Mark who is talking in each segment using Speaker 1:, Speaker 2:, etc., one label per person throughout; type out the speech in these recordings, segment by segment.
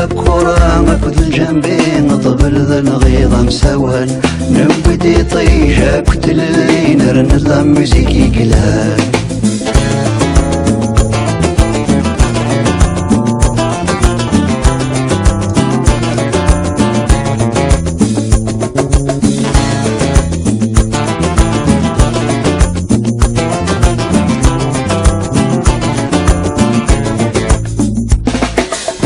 Speaker 1: الكرة أكد الجنبين طبل ذا الغيظة مساوال نبدي طيجة كتل اللينر نظام موسيقي قلال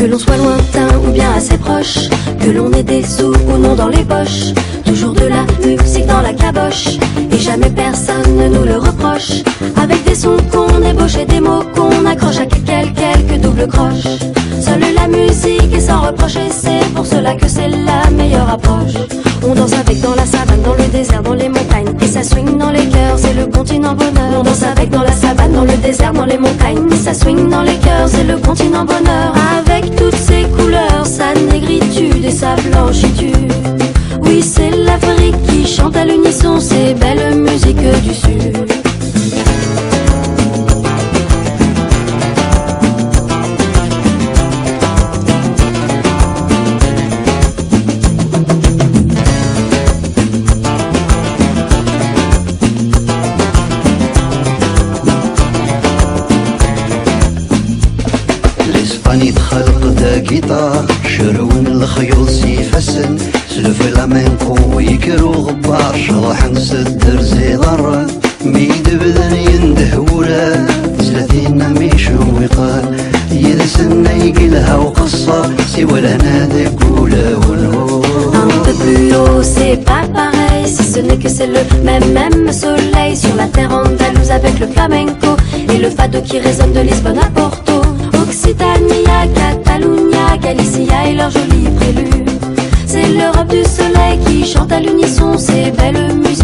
Speaker 2: Que l'on soit lointain ou bien assez proche, que l'on ait des sous ou non dans les poches, toujours de la musique dans la caboche, et jamais personne ne nous le reproche. Avec des sons qu'on ébauche et des mots qu'on accroche à quelques doubles croches. Seule la musique est sans reproche et c'est pour cela que c'est la meilleure approche. On danse avec dans la savane, dans le désert, dans les montagnes, et ça swing dans les cœurs, c'est le continent bonheur. On danse avec dans la savane, dans le désert, dans les montagnes, et ça swing dans les cœurs, c'est le continent bonheur. Avec toutes ses couleurs, sa négritude et sa blanchitude. Oui, c'est l'Afrique qui chante à l'unisson ces belles musiques du Sud.
Speaker 1: الإسباني تخلق دا جيتار شرون الخيول سيفسن سلف الامنكو ويكرو غبار شرح نسدر زي ضرة ميد بذن ينده ورا 30 ميشو وقال يلسنا يقلها وقصة سوى الهنادق قولا والهور.
Speaker 2: Un peu plus haut, c'est pas pareil, si ce n'est que c'est le même soleil sur la terre andalouse avec le flamenco et le fado qui résonne de Lisbonne à Porto. Occitania, Catalunya, Galicia et leurs jolis préludes. C'est l'Europe du soleil qui chante à l'unisson ces belles musiques